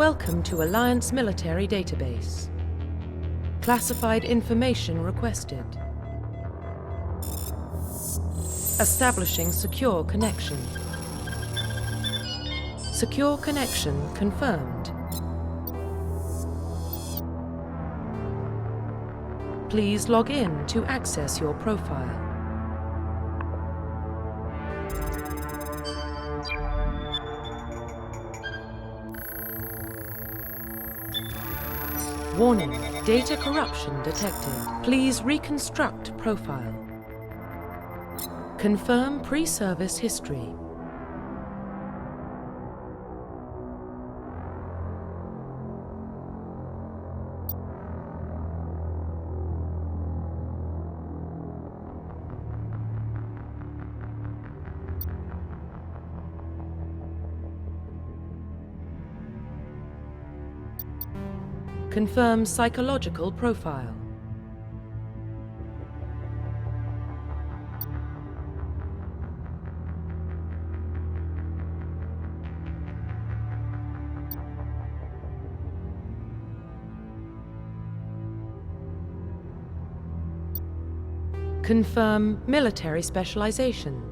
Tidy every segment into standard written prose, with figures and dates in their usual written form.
Welcome to Alliance Military Database. Classified information requested. Establishing secure connection. Secure connection confirmed. Please log in to access your profile. Warning, data corruption detected. Please reconstruct profile. Confirm pre-service history. Confirm psychological profile. Confirm military specialization.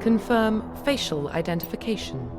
Confirm facial identification.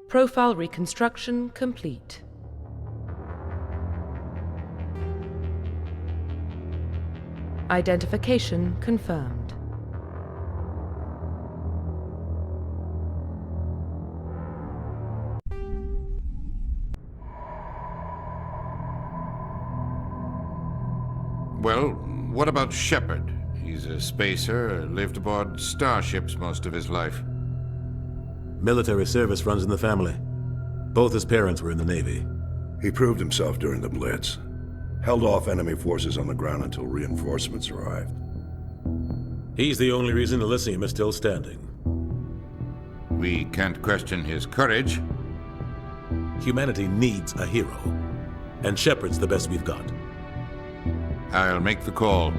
Profile reconstruction complete. Identification confirmed. Well, what about Shepard? He's a spacer, lived aboard starships most of his life. Military service runs in the family. Both his parents were in the Navy. He proved himself during the Blitz. Held off enemy forces on the ground until reinforcements arrived. He's the only reason Elysium is still standing. We can't question his courage. Humanity needs a hero. And Shepard's the best we've got. I'll make the call.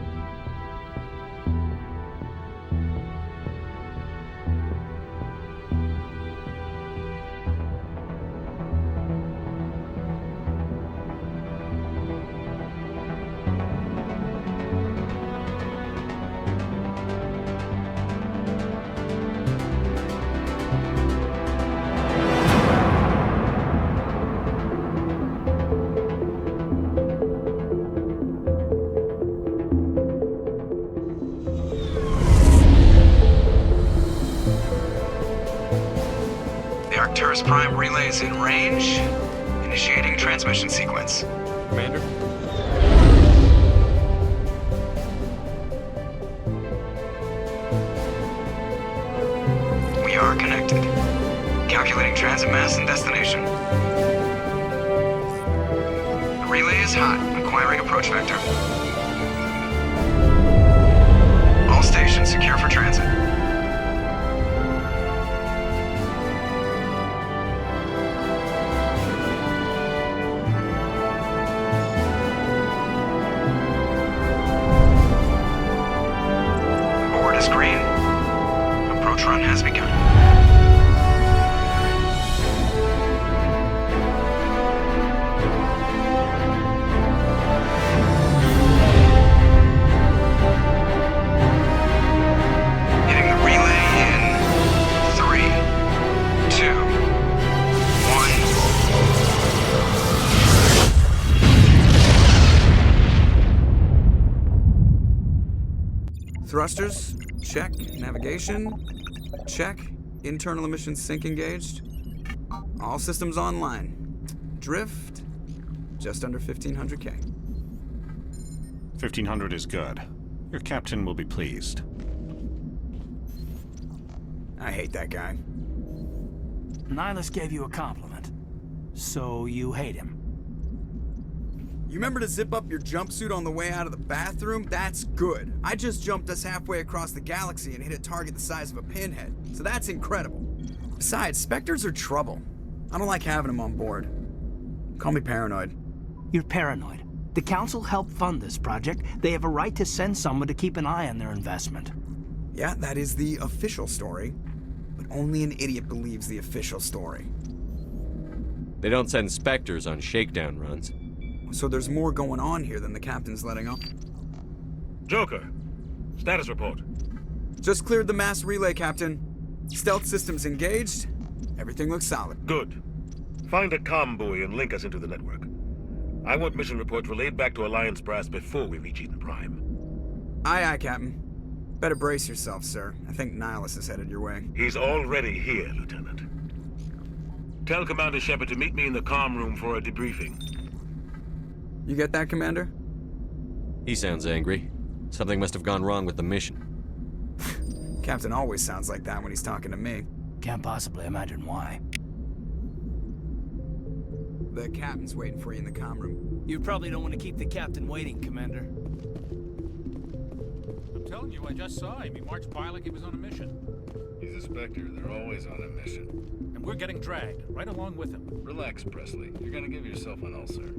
Arcturus Prime relays in range. Initiating transmission sequence. Commander? We are connected. Calculating transit mass and destination. The Relay is hot. Acquiring approach vector. All stations secure for transit. Board is green. Approach run has begun. Hitting the relay in 3, 2, 1. Thrusters, check. Navigation, check. Internal emissions sync engaged. All systems online. Drift, just under 1500K. 1500 is good. Your captain will be pleased. I hate that guy. Nihilus gave you a compliment. So you hate him. You remember to zip up your jumpsuit on the way out of the bathroom? That's good. I just jumped us halfway across the galaxy and hit a target the size of a pinhead, so that's incredible. Besides, Spectres are trouble. I don't like having them on board. Call me paranoid. You're paranoid. The Council helped fund this project. They have a right to send someone to keep an eye on their investment. Yeah, that is the official story. But only an idiot believes the official story. They don't send Spectres on shakedown runs. So there's more going on here than the captain's letting on. Joker, status report. Just cleared the mass relay, Captain. Stealth systems engaged. Everything looks solid. Good. Find a comm buoy and link us into the network. I want mission reports relayed back to Alliance Brass before we reach Eden Prime. Aye, aye, Captain. Better brace yourself, sir. I think Nihilus is headed your way. He's already here, Lieutenant. Tell Commander Shepard to meet me in the comm room for a debriefing. You get that, Commander? He sounds angry. Something must have gone wrong with the mission. Captain always sounds like that when he's talking to me. Can't possibly imagine why. The captain's waiting for you in the comm room. You probably don't want to keep the captain waiting, Commander. I'm telling you, I just saw him. He marched by like he was on a mission. He's a Spectre. They're always on a mission. And we're getting dragged, right along with him. Relax, Presley. You're gonna give yourself an ulcer.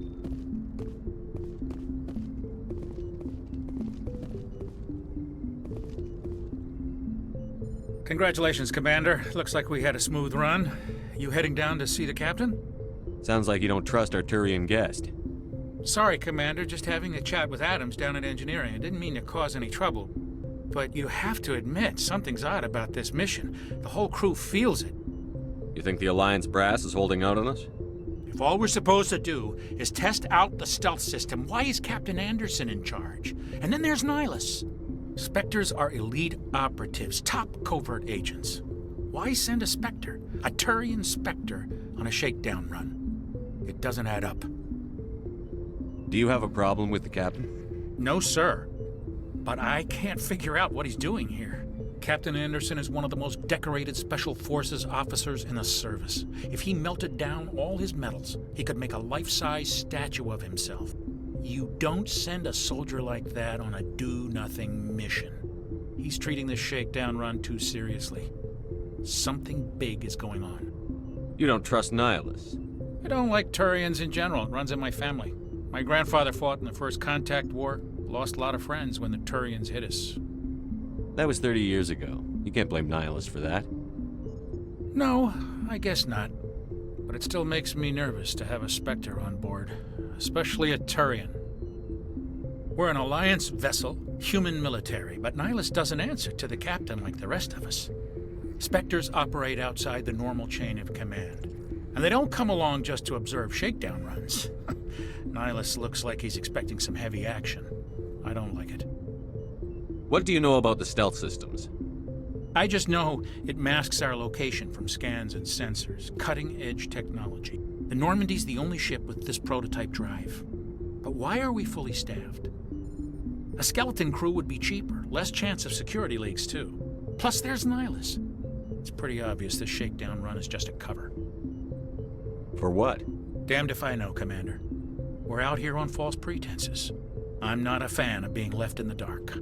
Congratulations, Commander. Looks like we had a smooth run. You heading down to see the captain? Sounds like you don't trust our Turian guest. Sorry, Commander. Just having a chat with Adams down at engineering. I didn't mean to cause any trouble. But you have to admit, something's odd about this mission. The whole crew feels it. You think the Alliance brass is holding out on us? If all we're supposed to do is test out the stealth system, why is Captain Anderson in charge? And then there's Nihilus. Spectres are elite operatives, top covert agents. Why send a Spectre, a Turian Spectre, on a shakedown run? It doesn't add up. Do you have a problem with the captain? No, sir. But I can't figure out what he's doing here. Captain Anderson is one of the most decorated Special Forces officers in the service. If he melted down all his medals, he could make a life-size statue of himself. You don't send a soldier like that on a do-nothing mission. He's treating this shakedown run too seriously. Something big is going on. You don't trust Nihilus? I don't like Turians in general. It runs in my family. My grandfather fought in the First Contact War. Lost a lot of friends when the Turians hit us. That was 30 years ago. You can't blame Nihilus for that. No, I guess not. But it still makes me nervous to have a Spectre on board. Especially a Turian. We're an Alliance vessel, human military, but Nihilus doesn't answer to the captain like the rest of us. Spectres operate outside the normal chain of command. And they don't come along just to observe shakedown runs. Nihilus looks like he's expecting some heavy action. I don't like it. What do you know about the stealth systems? I just know it masks our location from scans and sensors. Cutting-edge technology. The Normandy's the only ship with this prototype drive. But why are we fully staffed? A skeleton crew would be cheaper. Less chance of security leaks, too. Plus, there's Nihilus. It's pretty obvious this shakedown run is just a cover. For what? Damned if I know, Commander. We're out here on false pretenses. I'm not a fan of being left in the dark.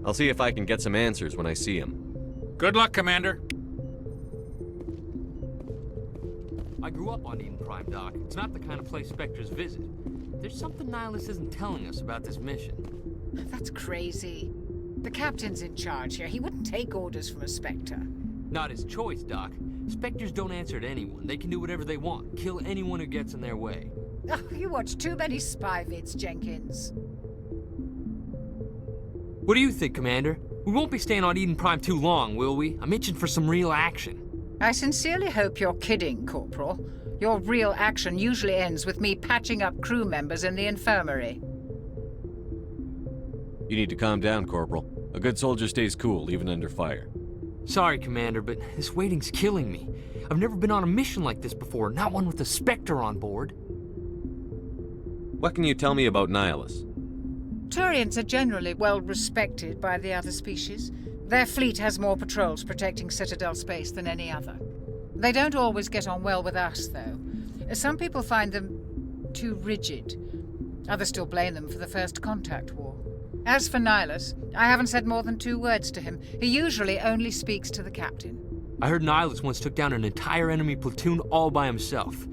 I'll see if I can get some answers when I see him. Good luck, Commander. I grew up on Eden Prime, Doc. It's not the kind of place Spectres visit. There's something Nihilus isn't telling us about this mission. That's crazy. The captain's in charge here. He wouldn't take orders from a Spectre. Not his choice, Doc. Spectres don't answer to anyone. They can do whatever they want. Kill anyone who gets in their way. Oh, you watch too many spy vids, Jenkins. What do you think, Commander? We won't be staying on Eden Prime too long, will we? I'm itching for some real action. I sincerely hope you're kidding, Corporal. Your real action usually ends with me patching up crew members in the infirmary. You need to calm down, Corporal. A good soldier stays cool, even under fire. Sorry, Commander, but this waiting's killing me. I've never been on a mission like this before, not one with a Spectre on board. What can you tell me about Nihilus? Turians are generally well respected by the other species. Their fleet has more patrols protecting Citadel space than any other. They don't always get on well with us, though. Some people find them too rigid. Others still blame them for the First Contact War. As for Nihilus, I haven't said more than 2 words to him. He usually only speaks to the captain. I heard Nihilus once took down an entire enemy platoon all by himself.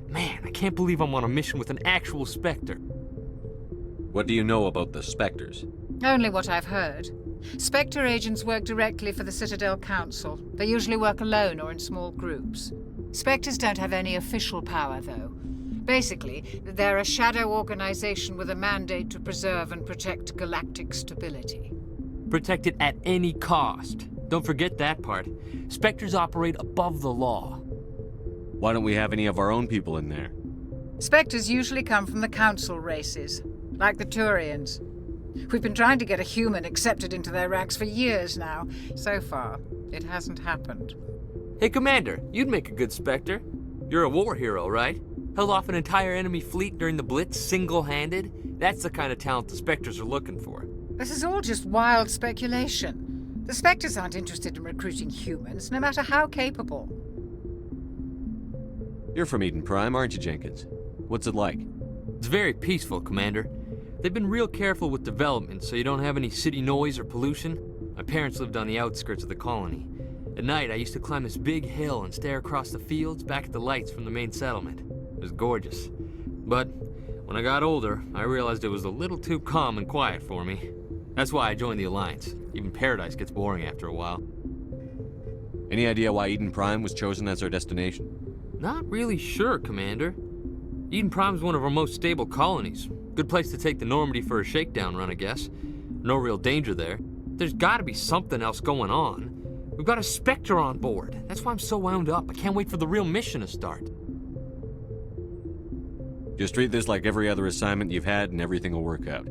Man, I can't believe I'm on a mission with an actual Spectre. What do you know about the Spectres? Only what I've heard. Spectre agents work directly for the Citadel Council. They usually work alone or in small groups. Spectres don't have any official power, though. Basically, they're a shadow organization with a mandate to preserve and protect galactic stability. Protect it at any cost. Don't forget that part. Spectres operate above the law. Why don't we have any of our own people in there? Spectres usually come from the Council races, like the Turians. We've been trying to get a human accepted into their ranks for years now. So far, it hasn't happened. Hey, Commander, you'd make a good Spectre. You're a war hero, right? Held off an entire enemy fleet during the Blitz single-handed? That's the kind of talent the Spectres are looking for. This is all just wild speculation. The Spectres aren't interested in recruiting humans, no matter how capable. You're from Eden Prime, aren't you, Jenkins? What's it like? It's very peaceful, Commander. They've been real careful with development, so you don't have any city noise or pollution. My parents lived on the outskirts of the colony. At night, I used to climb this big hill and stare across the fields back at the lights from the main settlement. It was gorgeous. But when I got older, I realized it was a little too calm and quiet for me. That's why I joined the Alliance. Even Paradise gets boring after a while. Any idea why Eden Prime was chosen as our destination? Not really sure, Commander. Eden Prime's one of our most stable colonies. Good place to take the Normandy for a shakedown run, I guess. No real danger there. There's gotta be something else going on. We've got a Spectre on board. That's why I'm so wound up. I can't wait for the real mission to start. Just treat this like every other assignment you've had and everything will work out.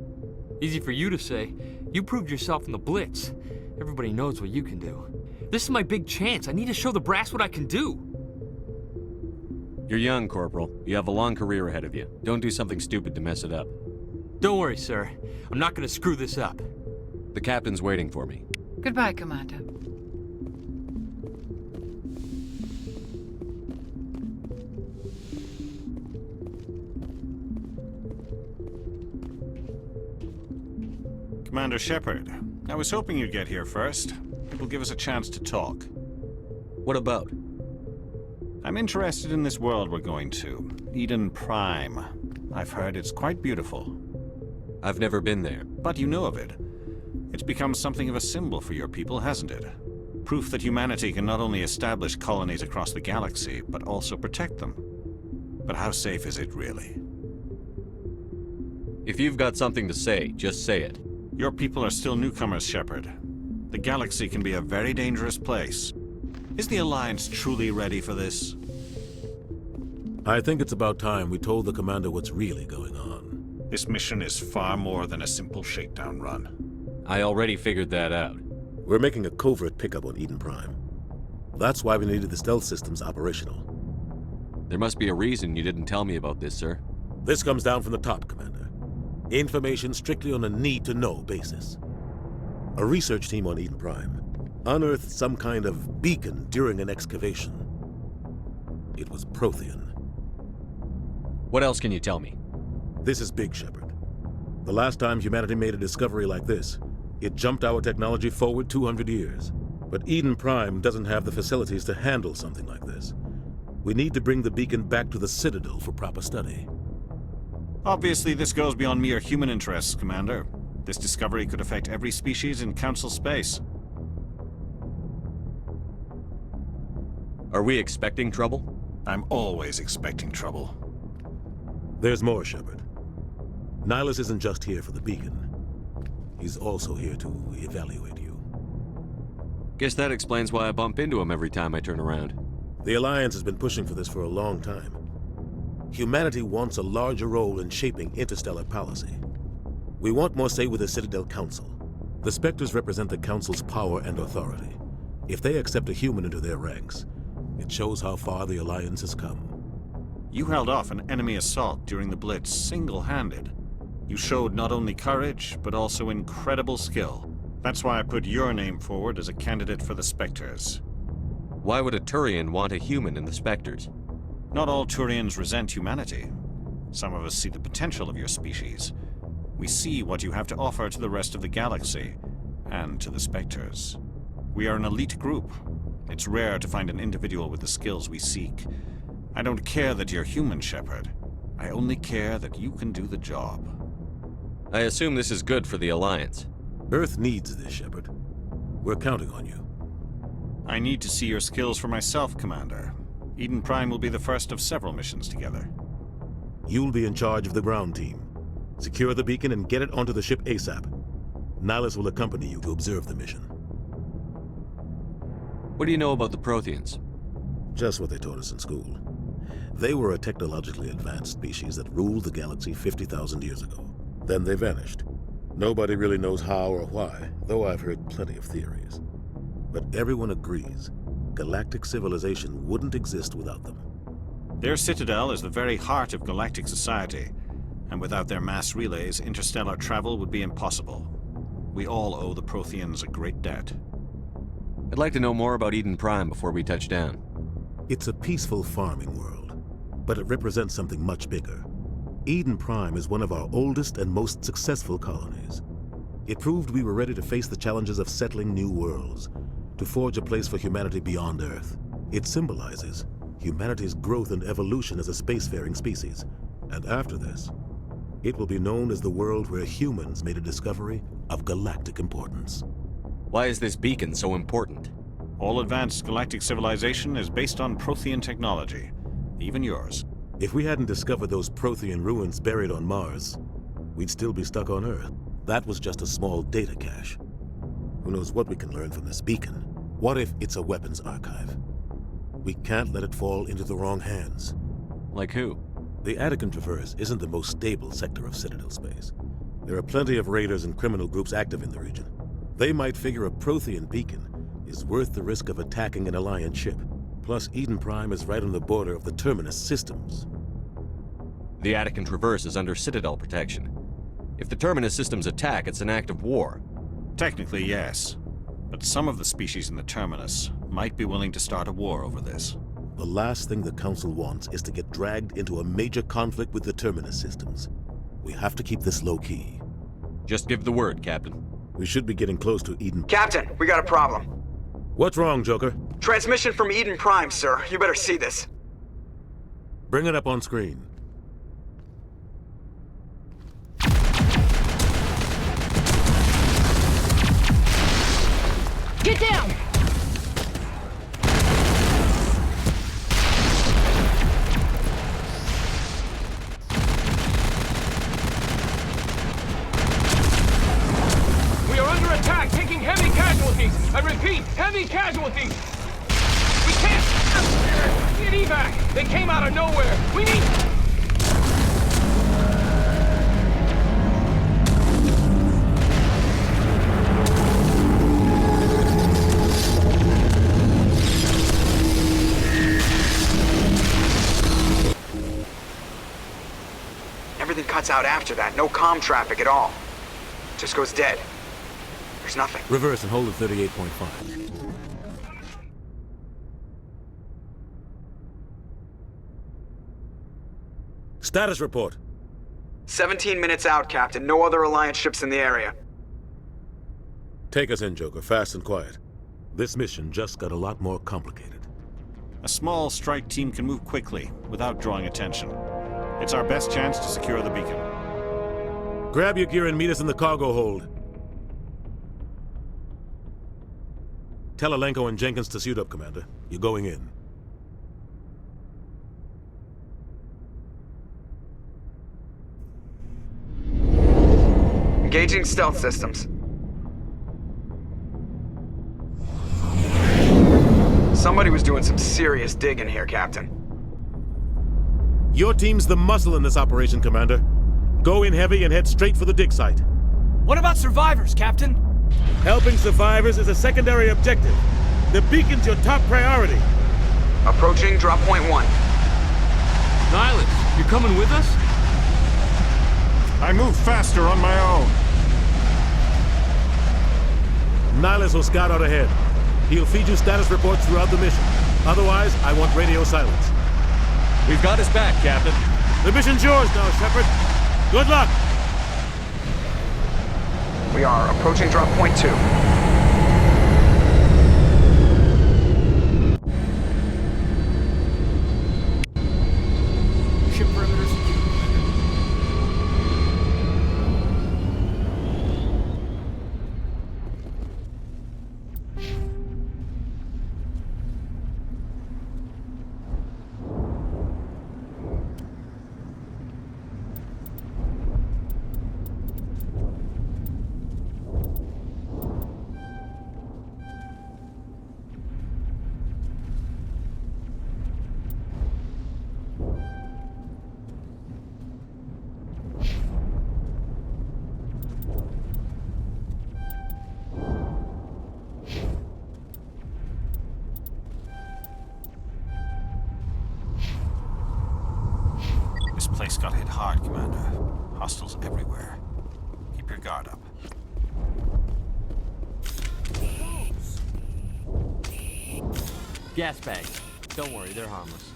Easy for you to say. You proved yourself in the Blitz. Everybody knows what you can do. This is my big chance. I need to show the brass what I can do. You're young, Corporal. You have a long career ahead of you. Don't do something stupid to mess it up. Don't worry, sir. I'm not gonna screw this up. The captain's waiting for me. Goodbye, Commander. Commander Shepard, I was hoping you'd get here first. It will give us a chance to talk. What about? I'm interested in this world we're going to, Eden Prime. I've heard it's quite beautiful. I've never been there. But you know of it. It's become something of a symbol for your people, hasn't it? Proof that humanity can not only establish colonies across the galaxy, but also protect them. But how safe is it, really? If you've got something to say, just say it. Your people are still newcomers, Shepard. The galaxy can be a very dangerous place. Is the Alliance truly ready for this? I think it's about time we told the Commander what's really going on. This mission is far more than a simple shakedown run. I already figured that out. We're making a covert pickup on Eden Prime. That's why we needed the stealth systems operational. There must be a reason you didn't tell me about this, sir. This comes down from the top, Commander. Information strictly on a need-to-know basis. A research team on Eden Prime unearthed some kind of beacon during an excavation. It was Prothean. What else can you tell me? This is big, Shepard. The last time humanity made a discovery like this, it jumped our technology forward 200 years. But Eden Prime doesn't have the facilities to handle something like this. We need to bring the beacon back to the Citadel for proper study. Obviously, this goes beyond mere human interests, Commander. This discovery could affect every species in Council space. Are we expecting trouble? I'm always expecting trouble. There's more, Shepard. Nihilus isn't just here for the beacon. He's also here to evaluate you. Guess that explains why I bump into him every time I turn around. The Alliance has been pushing for this for a long time. Humanity wants a larger role in shaping interstellar policy. We want more say with the Citadel Council. The Spectres represent the Council's power and authority. If they accept a human into their ranks, it shows how far the Alliance has come. You held off an enemy assault during the Blitz single-handed. You showed not only courage, but also incredible skill. That's why I put your name forward as a candidate for the Spectres. Why would a Turian want a human in the Spectres? Not all Turians resent humanity. Some of us see the potential of your species. We see what you have to offer to the rest of the galaxy, and to the Spectres. We are an elite group. It's rare to find an individual with the skills we seek. I don't care that you're human, Shepard. I only care that you can do the job. I assume this is good for the Alliance. Earth needs this, Shepard. We're counting on you. I need to see your skills for myself, Commander. Eden Prime will be the first of several missions together. You'll be in charge of the ground team. Secure the beacon and get it onto the ship ASAP. Nihilus will accompany you to observe the mission. What do you know about the Protheans? Just what they taught us in school. They were a technologically advanced species that ruled the galaxy 50,000 years ago. Then they vanished. Nobody really knows how or why, though I've heard plenty of theories. But everyone agrees, galactic civilization wouldn't exist without them. Their citadel is the very heart of galactic society, and without their mass relays, interstellar travel would be impossible. We all owe the Protheans a great debt. I'd like to know more about Eden Prime before we touch down. It's a peaceful farming world, but it represents something much bigger. Eden Prime is one of our oldest and most successful colonies. It proved we were ready to face the challenges of settling new worlds, to forge a place for humanity beyond Earth. It symbolizes humanity's growth and evolution as a spacefaring species. And after this, it will be known as the world where humans made a discovery of galactic importance. Why is this beacon so important? All advanced galactic civilization is based on Prothean technology, even yours. If we hadn't discovered those Prothean ruins buried on Mars, we'd still be stuck on Earth. That was just a small data cache. Who knows what we can learn from this beacon? What if it's a weapons archive? We can't let it fall into the wrong hands. Like who? The Attican Traverse isn't the most stable sector of Citadel space. There are plenty of raiders and criminal groups active in the region. They might figure a Prothean beacon is worth the risk of attacking an Alliance ship. Plus, Eden Prime is right on the border of the Terminus systems. The Attican Traverse is under Citadel protection. If the Terminus systems attack, it's an act of war. Technically, yes. But some of the species in the Terminus might be willing to start a war over this. The last thing the Council wants is to get dragged into a major conflict with the Terminus systems. We have to keep this low-key. Just give the word, Captain. We should be getting close to Eden. Captain, we got a problem. What's wrong, Joker? Transmission from Eden Prime, sir. You better see this. Bring it up on screen. Get down! We are under attack, taking heavy casualties. I repeat, heavy casualties. We can't get evac. They came out of nowhere. We need... Everything cuts out after that. No comm traffic at all. Just goes dead. There's nothing. Reverse and hold at 38.5. Status report. 17 minutes out, Captain. No other Alliance ships in the area. Take us in, Joker, fast and quiet. This mission just got a lot more complicated. A small strike team can move quickly, without drawing attention. It's our best chance to secure the beacon. Grab your gear and meet us in the cargo hold. Tell Alenko and Jenkins to suit up, Commander. You're going in. Engaging stealth systems. Somebody was doing some serious digging here, Captain. Your team's the muscle in this operation, Commander. Go in heavy and head straight for the dig site. What about survivors, Captain? Helping survivors is a secondary objective. The beacon's your top priority. Approaching drop point 1. Nihilus, you're coming with us? I move faster on my own. Nihilus will scout out ahead. He'll feed you status reports throughout the mission. Otherwise, I want radio silence. We've got his back, Captain. The mission's yours now, Shepard. Good luck! We are approaching drop point 2. Ship perimeter secure. This place got hit hard, Commander. Hostiles everywhere. Keep your guard up. Gas bags. Don't worry, they're harmless.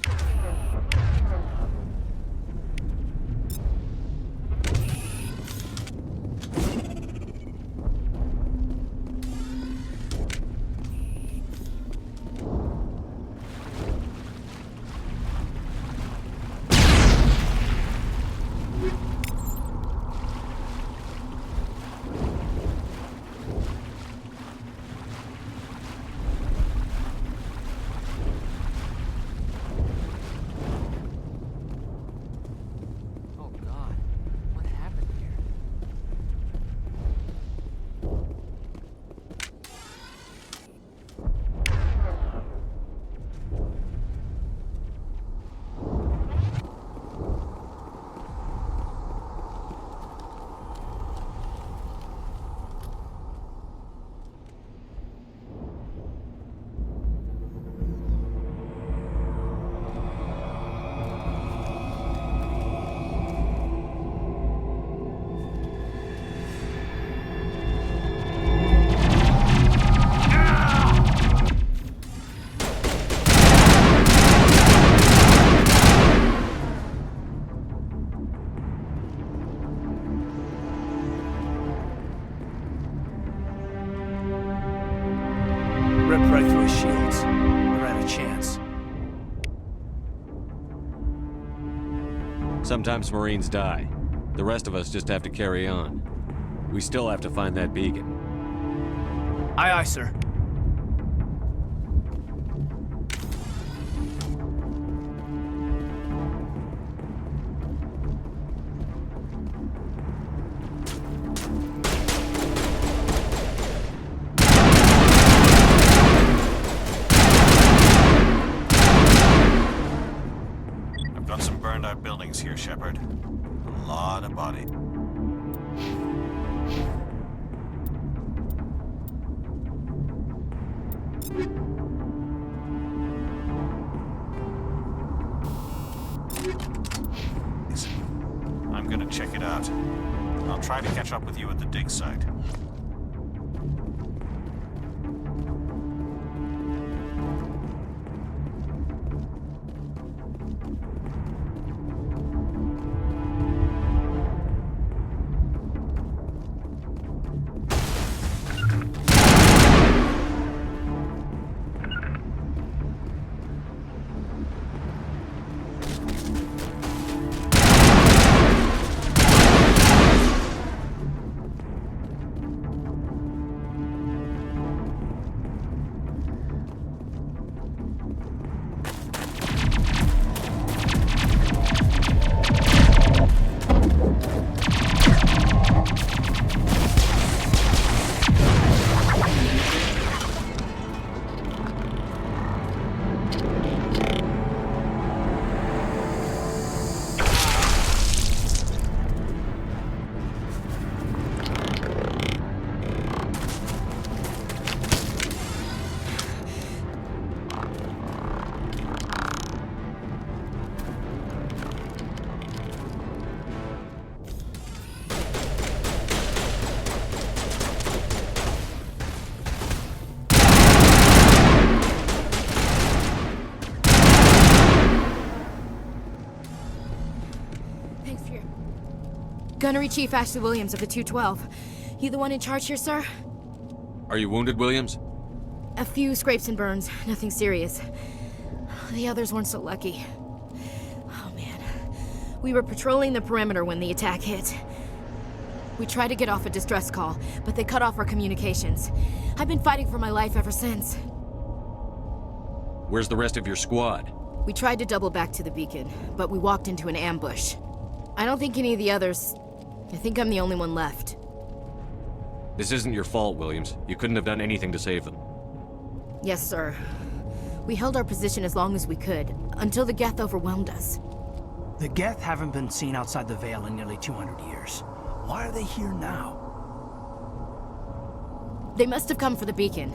Ripped right through his shields. We're out of chance. Sometimes Marines die. The rest of us just have to carry on. We still have to find that beacon. Aye, aye, sir. I've got some burned out buildings here, Shepard. A lot of body. Listen, I'm gonna check it out. I'll try to catch up with you at the dig site. here. Gunnery Chief Ashley Williams of the 212. You the one in charge here, sir? Are you wounded, Williams? A few scrapes and burns, nothing serious. The others weren't so lucky. Oh man. We were patrolling the perimeter when the attack hit. We tried to get off a distress call, but they cut off our communications. I've been fighting for my life ever since. Where's the rest of your squad? We tried to double back to the beacon, but we walked into an ambush. I don't think any of the others... I think I'm the only one left. This isn't your fault, Williams. You couldn't have done anything to save them. Yes, sir. We held our position as long as we could, until the Geth overwhelmed us. The Geth haven't been seen outside the Veil in nearly 200 years. Why are they here now? They must have come for the beacon.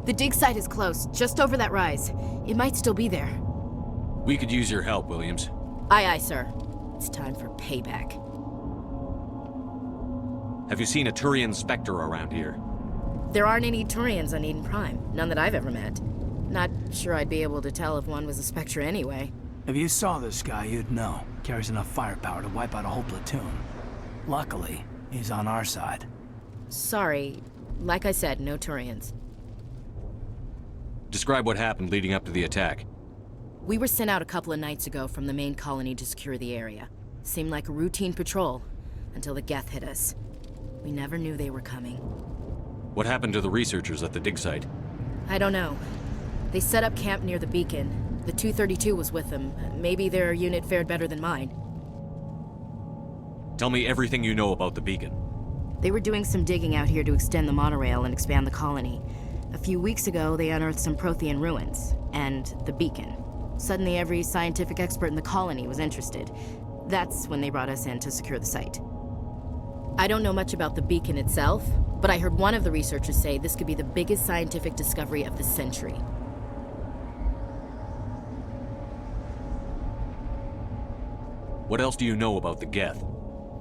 The dig site is close, just over that rise. It might still be there. We could use your help, Williams. Aye, aye, sir. It's time for payback. Have you seen a Turian Spectre around here? There aren't any Turians on Eden Prime, none that I've ever met. Not sure I'd be able to tell if one was a Spectre anyway. If you saw this guy, you'd know. Carries enough firepower to wipe out a whole platoon. Luckily, he's on our side. Sorry. Like I said, no Turians. Describe what happened leading up to the attack. We were sent out a couple of nights ago from the main colony to secure the area. Seemed like a routine patrol, until the Geth hit us. We never knew they were coming. What happened to the researchers at the dig site? I don't know. They set up camp near the beacon. The 232 was with them. Maybe their unit fared better than mine. Tell me everything you know about the beacon. They were doing some digging out here to extend the monorail and expand the colony. A few weeks ago, they unearthed some Prothean ruins, and the beacon. Suddenly, every scientific expert in the colony was interested. That's when they brought us in to secure the site. I don't know much about the beacon itself, but I heard one of the researchers say this could be the biggest scientific discovery of the century. What else do you know about the Geth?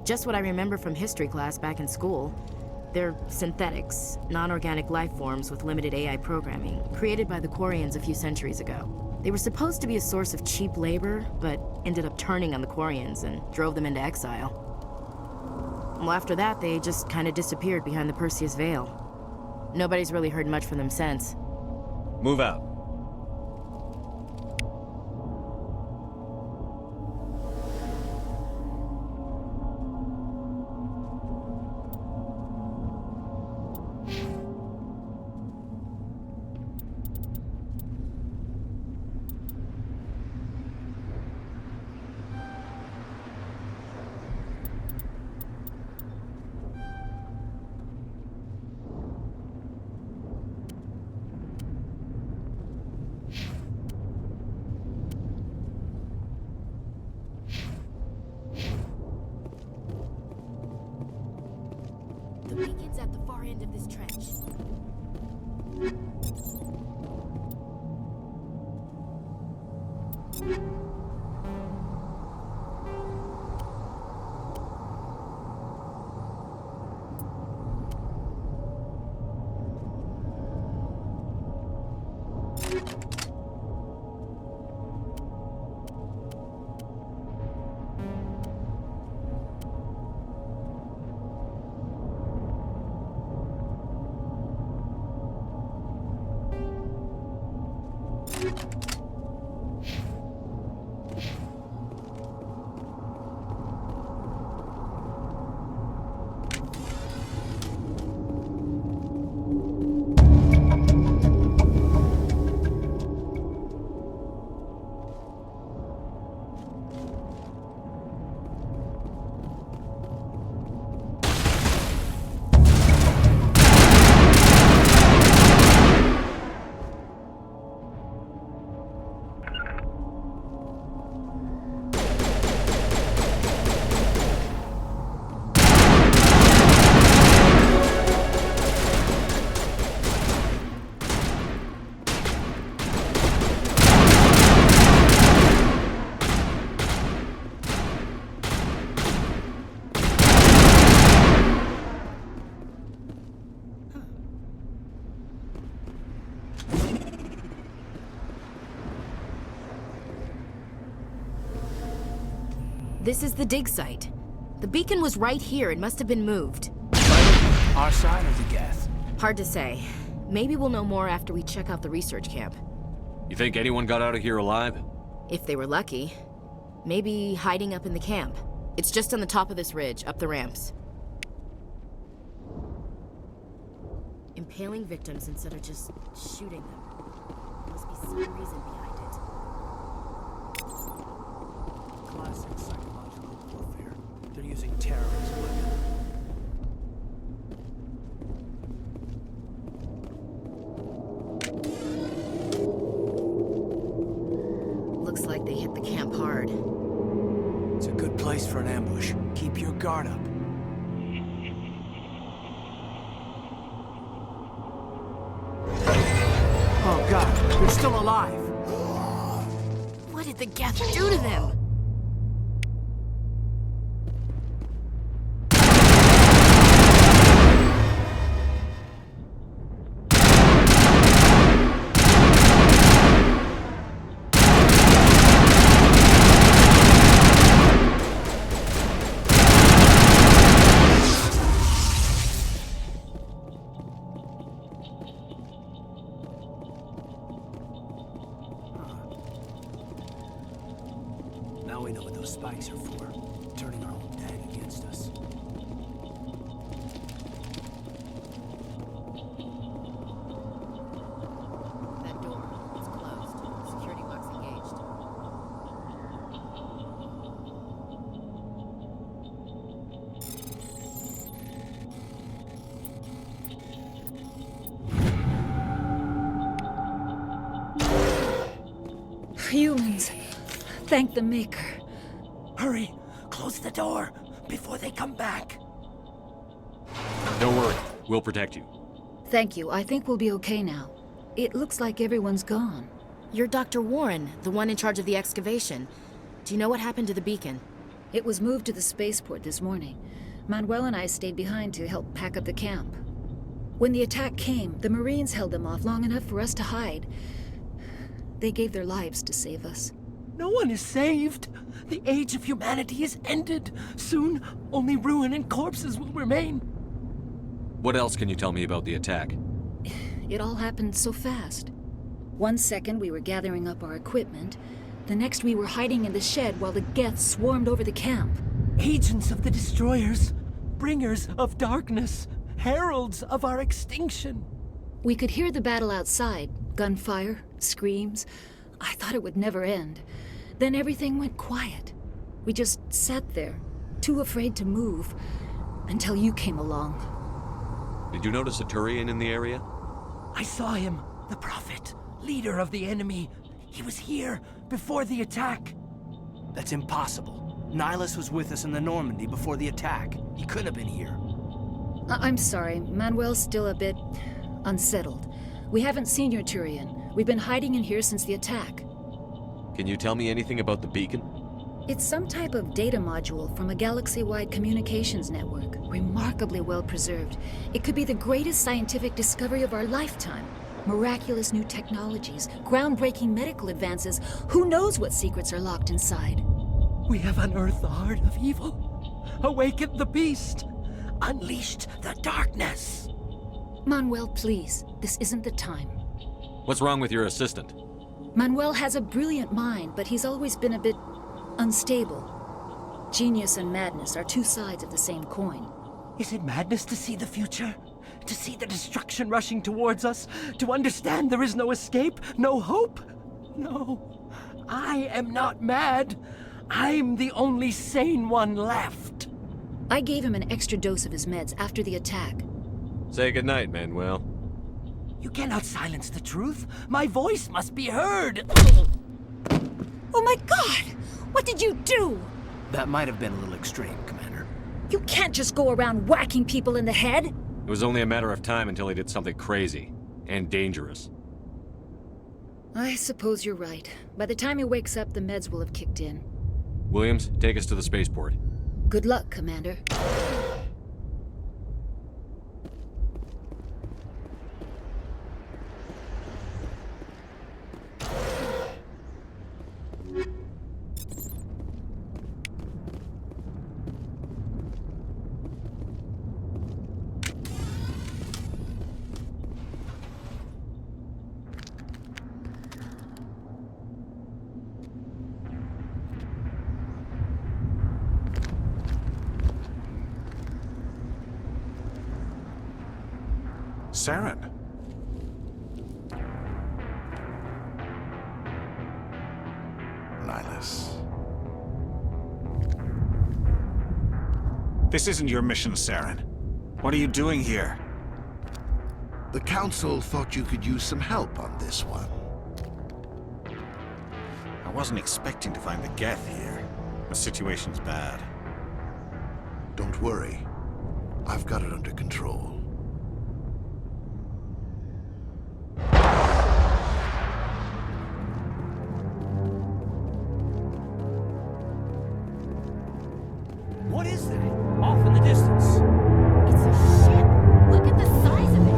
Just what I remember from history class back in school. They're synthetics, non-organic life forms with limited AI programming, created by the Quarians a few centuries ago. They were supposed to be a source of cheap labor, but ended up turning on the Quarians and drove them into exile. Well, after that, they just kind of disappeared behind the Perseus Veil. Nobody's really heard much from them since. Move out. The beacon's at the far end of this trench. This is the dig site. The beacon was right here. It must have been moved. Our side or the Geth? Hard to say. Maybe we'll know more after we check out the research camp. You think anyone got out of here alive? If they were lucky. Maybe hiding up in the camp. It's just on the top of this ridge, up the ramps. Impaling victims instead of just shooting them. There must be some reason behind it. Classic psychological warfare. They're using terror as a weapon. Looks like they hit the camp hard. It's a good place for an ambush. Keep your guard up. Oh god, they're still alive! What did the Geth do to them? Now we know what those spikes are for. Turning our own tag against us. That door, it's closed. Security box engaged. Humans. Thank the Maker. Hurry! Close the door before they come back. Don't worry, we'll protect you. Thank you. I think we'll be okay now. It looks like everyone's gone. You're Dr. Warren, the one in charge of the excavation. Do you know what happened to the beacon? It was moved to the spaceport this morning. Manuel and I stayed behind to help pack up the camp. When the attack came, the Marines held them off long enough for us to hide. They gave their lives to save us. No one is saved. The age of humanity is ended. Soon, only ruin and corpses will remain. What else can you tell me about the attack? It all happened so fast. 1 second we were gathering up our equipment. The next we were hiding in the shed while the Geth swarmed over the camp. Agents of the destroyers, bringers of darkness, heralds of our extinction. We could hear the battle outside. Gunfire, screams. I thought it would never end. Then everything went quiet. We just sat there, too afraid to move, until you came along. Did you notice a Turian in the area? I saw him, the Prophet, leader of the enemy. He was here before the attack. That's impossible. Nihilus was with us in the Normandy before the attack. He couldn't have been here. I'm sorry. Manuel's still a bit unsettled. We haven't seen your Turian. We've been hiding in here since the attack. Can you tell me anything about the beacon? It's some type of data module from a galaxy-wide communications network. Remarkably well preserved. It could be the greatest scientific discovery of our lifetime. Miraculous new technologies, groundbreaking medical advances. Who knows what secrets are locked inside? We have unearthed the heart of evil, awakened the beast, unleashed the darkness. Manuel, please. This isn't the time. What's wrong with your assistant? Manuel has a brilliant mind, but he's always been a bit unstable. Genius and madness are two sides of the same coin. Is it madness to see the future? To see the destruction rushing towards us? To understand there is no escape? No hope? No. I am not mad. I'm the only sane one left. I gave him an extra dose of his meds after the attack. Say goodnight, Manuel. You cannot silence the truth. My voice must be heard. Oh my God! What did you do? That might have been a little extreme, Commander. You can't just go around whacking people in the head. It was only a matter of time until he did something crazy and dangerous. I suppose you're right. By the time he wakes up, the meds will have kicked in. Williams, take us to the spaceport. Good luck, Commander. Saren. Nihilus. This isn't your mission, Saren. What are you doing here? The Council thought you could use some help on this one. I wasn't expecting to find the Geth here. The situation's bad. Don't worry. I've got it under control. What is that? Off in the distance. It's a ship. Look at the size of it.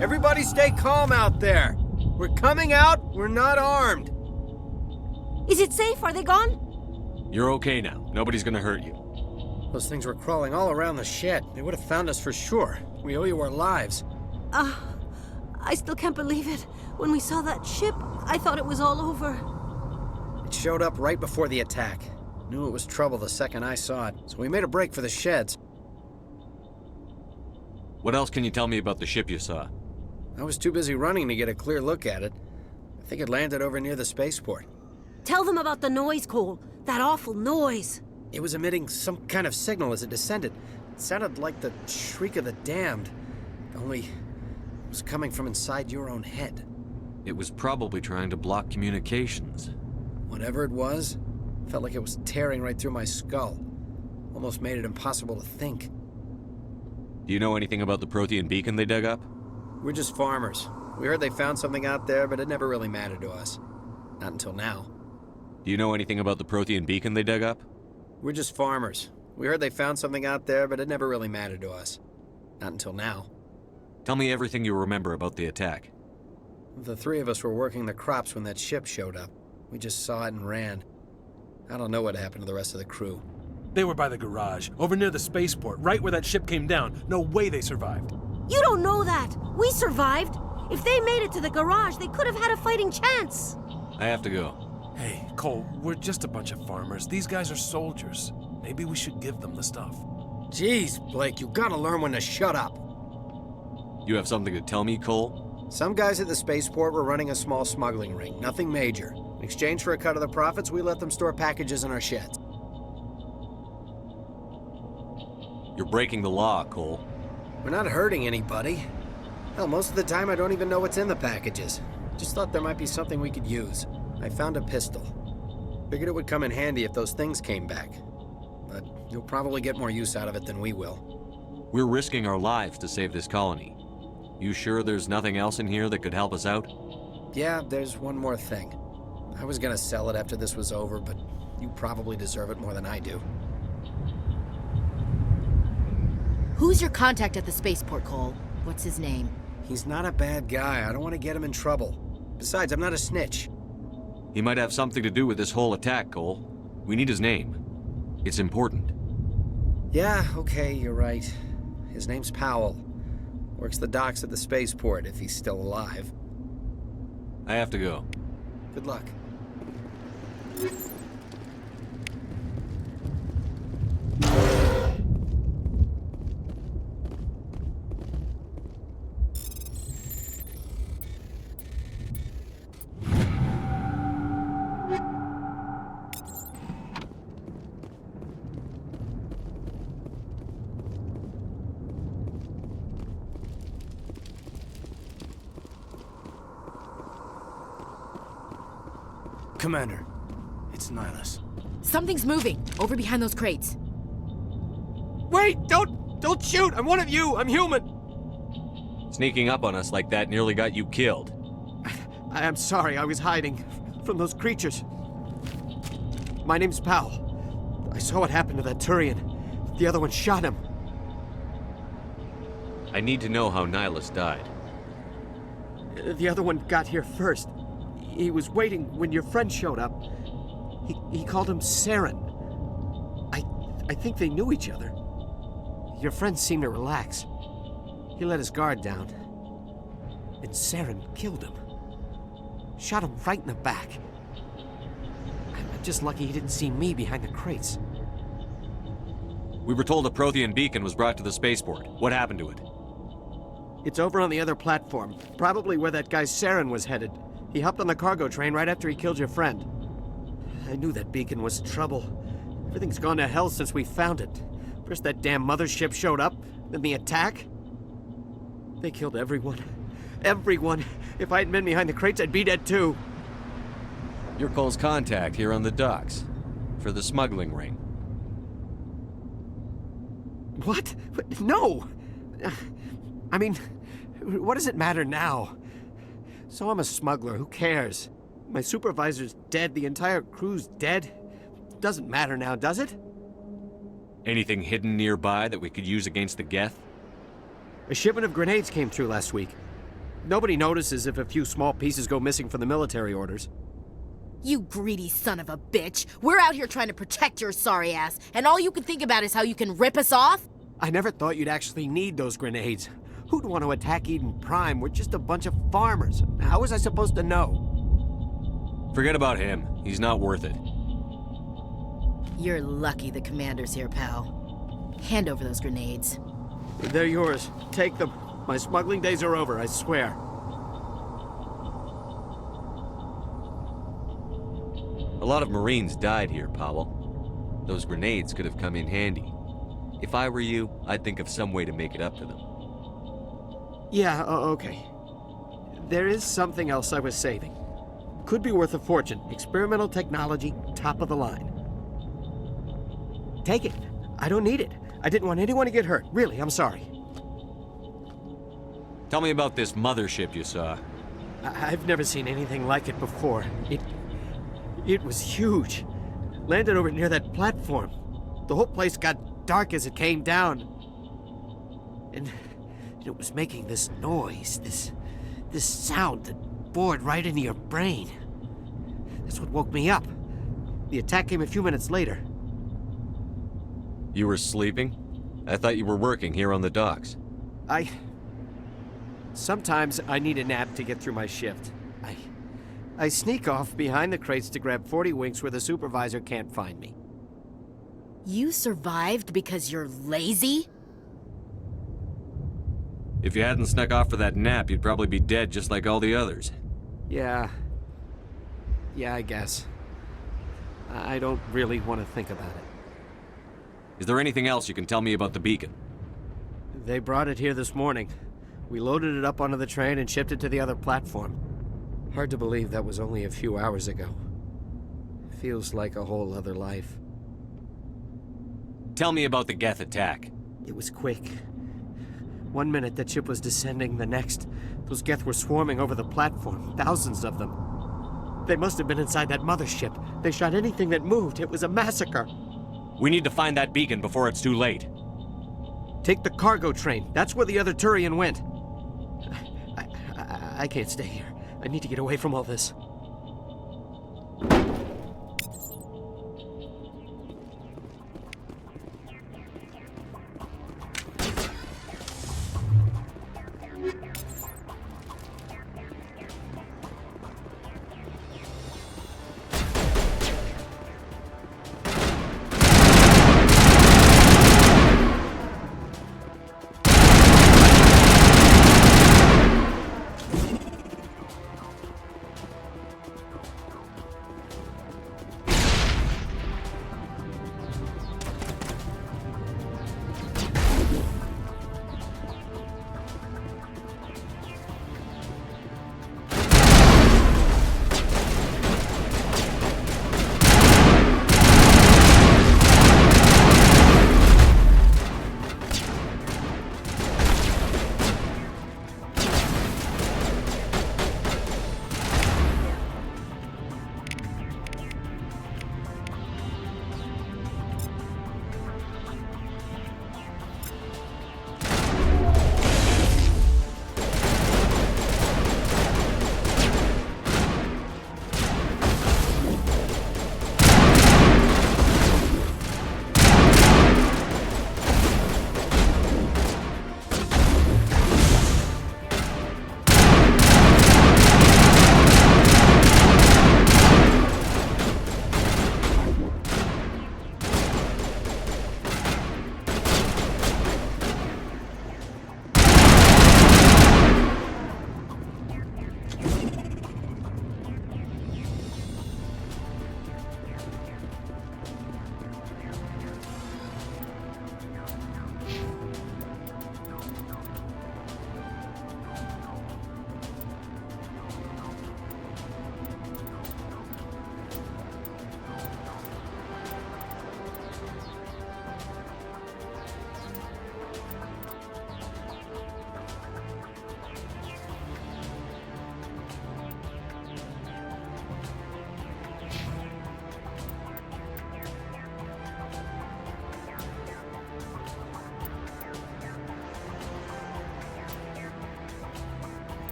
Everybody stay calm out there. We're coming out, we're not armed. Is it safe? Are they gone? You're okay now. Nobody's gonna hurt you. Those things were crawling all around the shed. They would have found us for sure. We owe you our lives. I still can't believe it. When we saw that ship, I thought it was all over. It showed up right before the attack. Knew it was trouble the second I saw it, so we made a break for the sheds. What else can you tell me about the ship you saw? I was too busy running to get a clear look at it. I think it landed over near the spaceport. Tell them about the noise, Cole. That awful noise. It was emitting some kind of signal as it descended. It sounded like the shriek of the damned. Only it was coming from inside your own head. It was probably trying to block communications. Whatever it was, felt like it was tearing right through my skull. Almost made it impossible to think. Do you know anything about the Prothean beacon they dug up? We're just farmers. We heard they found something out there, but it never really mattered to us. Not until now. Do you know anything about the Prothean beacon they dug up? We're just farmers. We heard they found something out there, but it never really mattered to us. Not until now. Tell me everything you remember about the attack. The three of us were working the crops when that ship showed up. We just saw it and ran. I don't know what happened to the rest of the crew. They were by the garage, over near the spaceport, right where that ship came down. No way they survived. You don't know that. We survived. If they made it to the garage, they could have had a fighting chance. I have to go. Hey, Cole, we're just a bunch of farmers. These guys are soldiers. Maybe we should give them the stuff. Jeez, Blake, you gotta learn when to shut up. You have something to tell me, Cole? Some guys at the spaceport were running a small smuggling ring, nothing major. In exchange for a cut of the profits, we let them store packages in our sheds. You're breaking the law, Cole. We're not hurting anybody. Hell, most of the time I don't even know what's in the packages. Just thought there might be something we could use. I found a pistol. Figured it would come in handy if those things came back. But you'll probably get more use out of it than we will. We're risking our lives to save this colony. You sure there's nothing else in here that could help us out? Yeah, there's one more thing. I was gonna sell it after this was over, but you probably deserve it more than I do. Who's your contact at the spaceport, Cole? What's his name? He's not a bad guy. I don't want to get him in trouble. Besides, I'm not a snitch. He might have something to do with this whole attack, Cole. We need his name. It's important. Yeah, okay, you're right. His name's Powell. Works the docks at the spaceport, if he's still alive. I have to go. Good luck. Commander, it's Nihilus. Something's moving, over behind those crates. Wait! Don't shoot! I'm one of you! I'm human! Sneaking up on us like that nearly got you killed. I'm sorry, I was hiding from those creatures. My name's Powell. I saw what happened to that Turian. The other one shot him. I need to know how Nihilus died. The other one got here first. He was waiting when your friend showed up. He called him Saren. I think they knew each other. Your friend seemed to relax. He let his guard down. And Saren killed him. Shot him right in the back. I'm just lucky he didn't see me behind the crates. We were told a Prothean beacon was brought to the spaceport. What happened to it? It's over on the other platform, probably where that guy Saren was headed. He hopped on the cargo train right after he killed your friend. I knew that beacon was trouble. Everything's gone to hell since we found it. First that damn mothership showed up, then the attack. They killed everyone. Everyone. If I hadn't been behind the crates, I'd be dead too. You're Cole's contact here on the docks. For the smuggling ring. What? No! I mean, what does it matter now? So I'm a smuggler, who cares? My supervisor's dead, the entire crew's dead. Doesn't matter now, does it? Anything hidden nearby that we could use against the Geth? A shipment of grenades came through last week. Nobody notices if a few small pieces go missing from the military orders. You greedy son of a bitch! We're out here trying to protect your sorry ass, and all you can think about is how you can rip us off? I never thought you'd actually need those grenades. Who'd want to attack Eden Prime? We're just a bunch of farmers. How was I supposed to know? Forget about him. He's not worth it. You're lucky the commander's here, pal. Hand over those grenades. They're yours. Take them. My smuggling days are over, I swear. A lot of Marines died here, Powell. Those grenades could have come in handy. If I were you, I'd think of some way to make it up to them. Yeah, okay. There is something else I was saving. Could be worth a fortune. Experimental technology, top of the line. Take it. I don't need it. I didn't want anyone to get hurt. Really, I'm sorry. Tell me about this mothership you saw. I've never seen anything like it before. It was huge. Landed over near that platform. The whole place got dark as it came down. And it was making this noise, this sound that bored right into your brain. That's what woke me up. The attack came a few minutes later. You were sleeping? I thought you were working here on the docks. Sometimes I need a nap to get through my shift. I sneak off behind the crates to grab 40 winks where the supervisor can't find me. You survived because you're lazy? If you hadn't snuck off for that nap, you'd probably be dead just like all the others. Yeah, I guess. I don't really want to think about it. Is there anything else you can tell me about the beacon? They brought it here this morning. We loaded it up onto the train and shipped it to the other platform. Hard to believe that was only a few hours ago. Feels like a whole other life. Tell me about the Geth attack. It was quick. 1 minute that ship was descending, the next, those Geth were swarming over the platform, thousands of them. They must have been inside that mothership. They shot anything that moved. It was a massacre. We need to find that beacon before it's too late. Take the cargo train. That's where the other Turian went. I can't stay here. I need to get away from all this.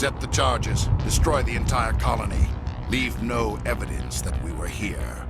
Set the charges. Destroy the entire colony. Leave no evidence that we were here.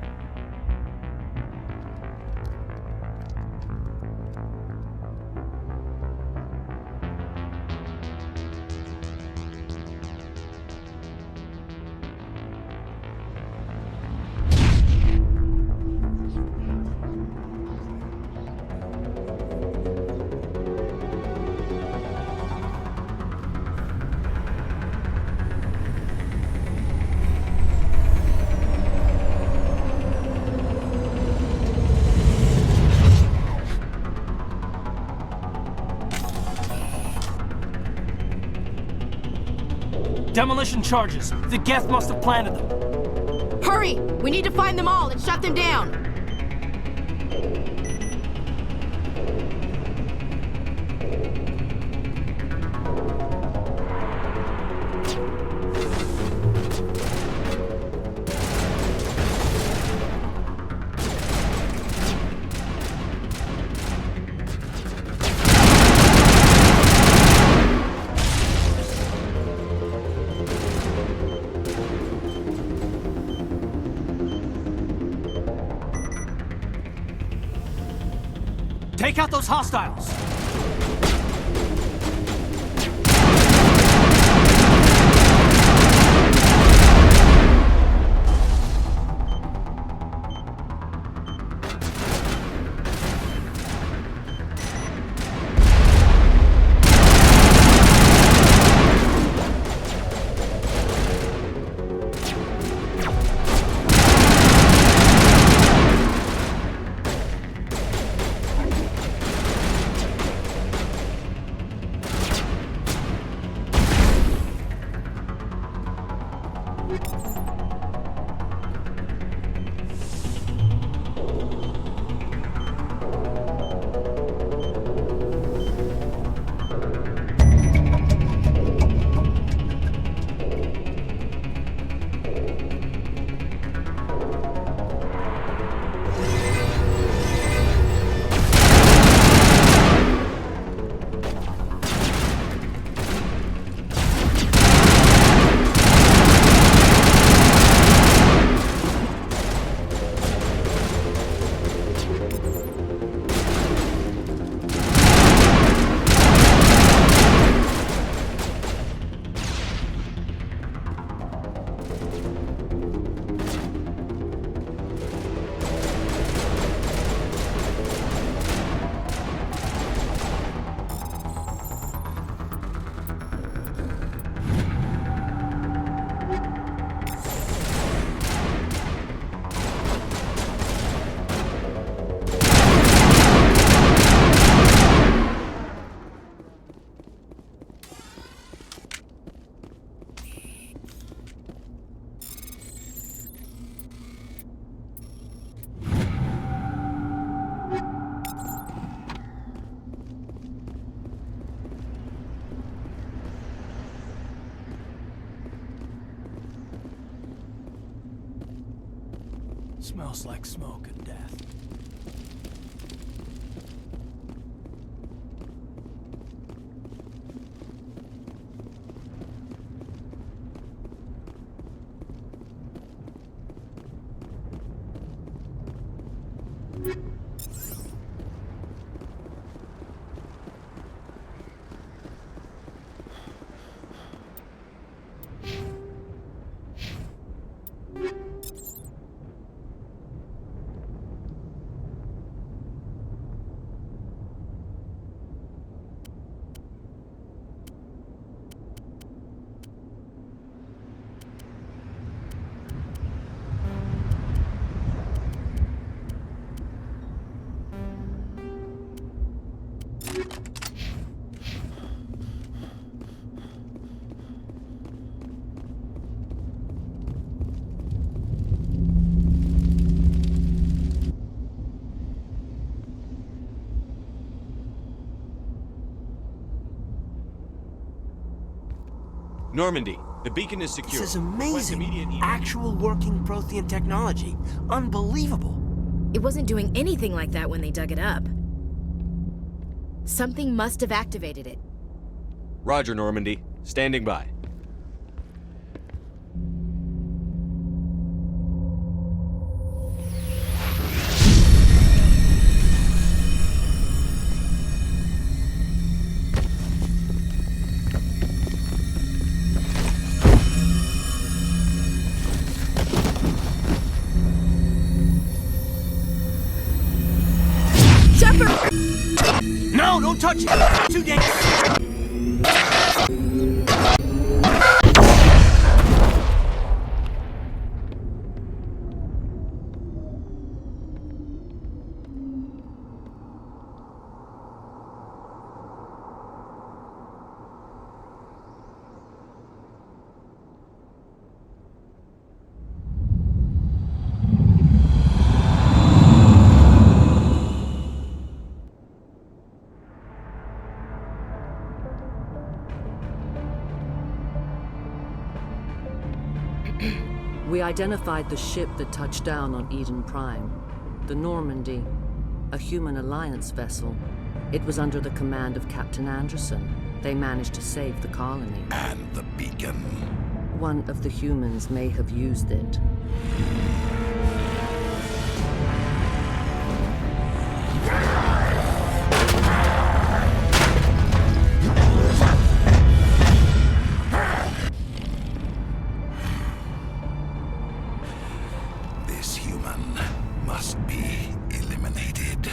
Demolition charges. The Geth must have planted them. Hurry! We need to find them all and shut them down! Take out those hostiles! Smells like smoke and death. Normandy, the beacon is secure. This is amazing. Actual working Prothean technology. Unbelievable. It wasn't doing anything like that when they dug it up. Something must have activated it. Roger, Normandy. Standing by. touch it! Too dangerous! We identified the ship that touched down on Eden Prime. The Normandy, a human alliance vessel. It was under the command of Captain Anderson. They managed to save the colony. And the beacon. One of the humans may have used it. This human must be eliminated.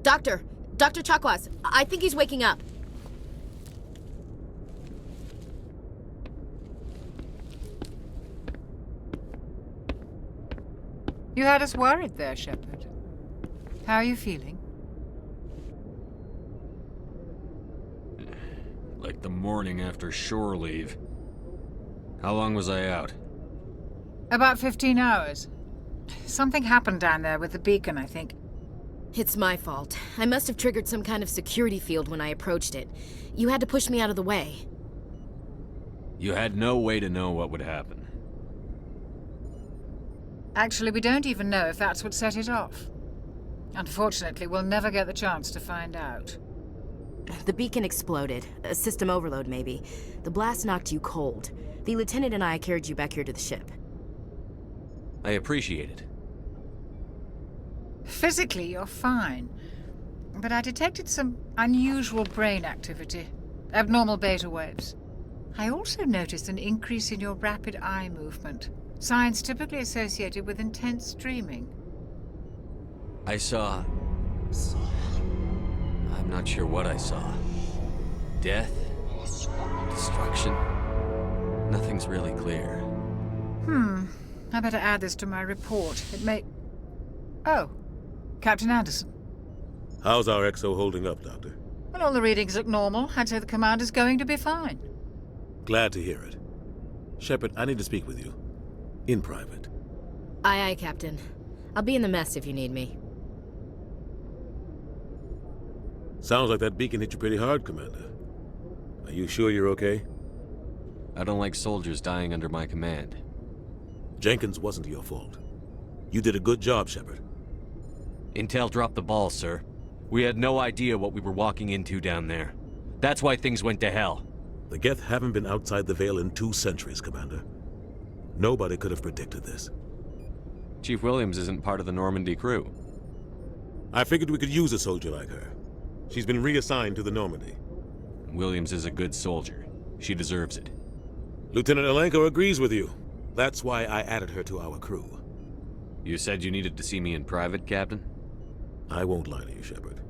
Dr. Chakwas, I think he's waking up. You had us worried there, Shepard. How are you feeling? Like the morning after shore leave. How long was I out? About 15 hours. Something happened down there with the beacon, I think. It's my fault. I must have triggered some kind of security field when I approached it. You had to push me out of the way. You had no way to know what would happen. Actually, we don't even know if that's what set it off. Unfortunately, we'll never get the chance to find out. The beacon exploded. A system overload, maybe. The blast knocked you cold. The lieutenant and I carried you back here to the ship. I appreciate it. Physically, you're fine. But I detected some unusual brain activity. Abnormal beta waves. I also noticed an increase in your rapid eye movement. Signs typically associated with intense dreaming. I saw... I'm not sure what I saw. Death? Destruction? Nothing's really clear. I better add this to my report. It may... Oh. Captain Anderson. How's our XO holding up, Doctor? Well, all the readings look normal. I'd say the commander's going to be fine. Glad to hear it. Shepard, I need to speak with you. In private. Aye, aye, Captain. I'll be in the mess if you need me. Sounds like that beacon hit you pretty hard, Commander. Are you sure you're okay? I don't like soldiers dying under my command. Jenkins wasn't your fault. You did a good job, Shepard. Intel dropped the ball, sir. We had no idea what we were walking into down there. That's why things went to hell. The Geth haven't been outside the Veil in 2 centuries, Commander. Nobody could have predicted this. Chief Williams isn't part of the Normandy crew. I figured we could use a soldier like her. She's been reassigned to the Normandy. Williams is a good soldier. She deserves it. Lieutenant Alenko agrees with you. That's why I added her to our crew. You said you needed to see me in private, Captain? I won't lie to you, Shepard.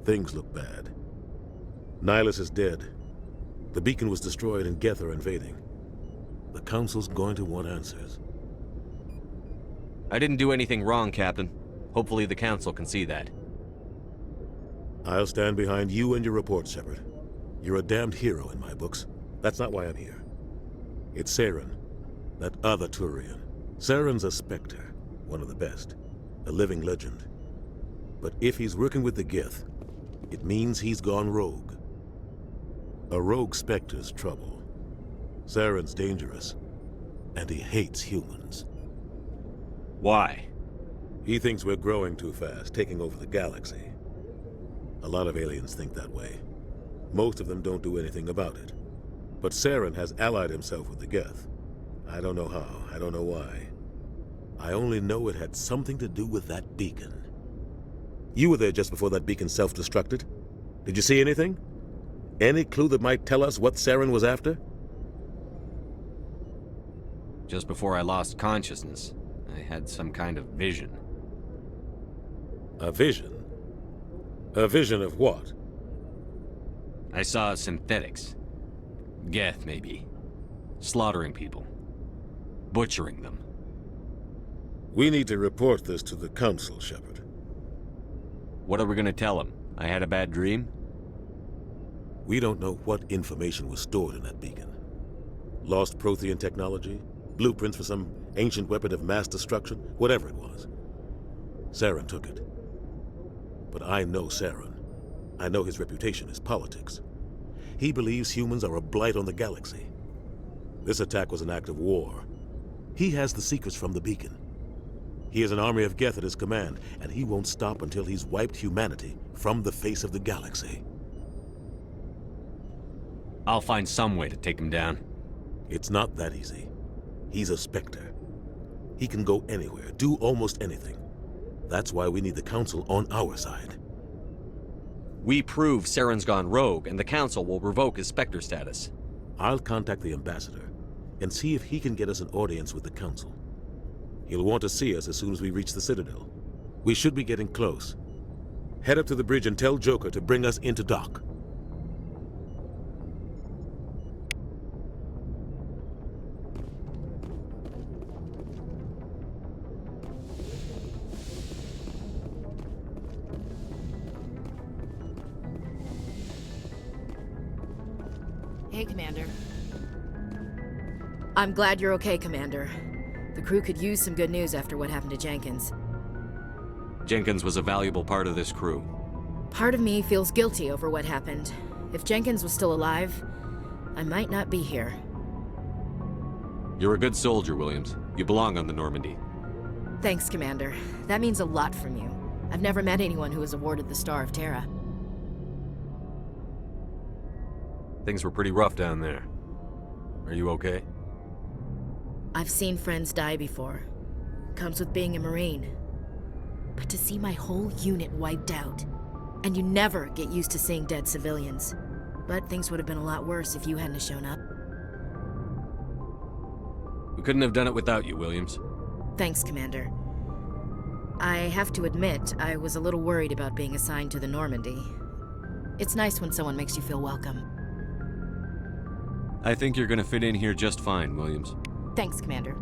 Things look bad. Nihilus is dead. The beacon was destroyed and Geth are invading. The Council's going to want answers. I didn't do anything wrong, Captain. Hopefully the Council can see that. I'll stand behind you and your report, Shepard. You're a damned hero in my books. That's not why I'm here. It's Saren, that other Turian. Saren's a Spectre, one of the best, a living legend. But if he's working with the Geth, it means he's gone rogue. A rogue Spectre's trouble. Saren's dangerous, and he hates humans. Why? He thinks we're growing too fast, taking over the galaxy. A lot of aliens think that way. Most of them don't do anything about it. But Saren has allied himself with the Geth. I don't know how, I don't know why. I only know it had something to do with that beacon. You were there just before that beacon self-destructed. Did you see anything? Any clue that might tell us what Saren was after? Just before I lost consciousness, I had some kind of vision. A vision? A vision of what? I saw synthetics. Geth, maybe. Slaughtering people. Butchering them. We need to report this to the Council, Shepard. What are we gonna tell them? I had a bad dream? We don't know what information was stored in that beacon. Lost Prothean technology? Blueprints for some ancient weapon of mass destruction? Whatever it was. Saren took it. But I know Saren. I know his reputation is politics. He believes humans are a blight on the galaxy. This attack was an act of war. He has the secrets from the beacon. He has an army of Geth at his command, and he won't stop until he's wiped humanity from the face of the galaxy. I'll find some way to take him down. It's not that easy. He's a Spectre. He can go anywhere, do almost anything. That's why we need the Council on our side. We prove Saren's gone rogue, and the Council will revoke his Spectre status. I'll contact the Ambassador and see if he can get us an audience with the Council. He'll want to see us as soon as we reach the Citadel. We should be getting close. Head up to the bridge and tell Joker to bring us into dock. Hey, Commander. I'm glad you're okay, Commander. The crew could use some good news after what happened to Jenkins. Jenkins was a valuable part of this crew. Part of me feels guilty over what happened. If Jenkins was still alive, I might not be here. You're a good soldier, Williams. You belong on the Normandy. Thanks, Commander. That means a lot from you. I've never met anyone who was awarded the Star of Terra. Things were pretty rough down there. Are you okay? I've seen friends die before. Comes with being a Marine. But to see my whole unit wiped out, and you never get used to seeing dead civilians. But things would have been a lot worse if you hadn't shown up. We couldn't have done it without you, Williams. Thanks, Commander. I have to admit, I was a little worried about being assigned to the Normandy. It's nice when someone makes you feel welcome. I think you're gonna fit in here just fine, Williams. Thanks, Commander.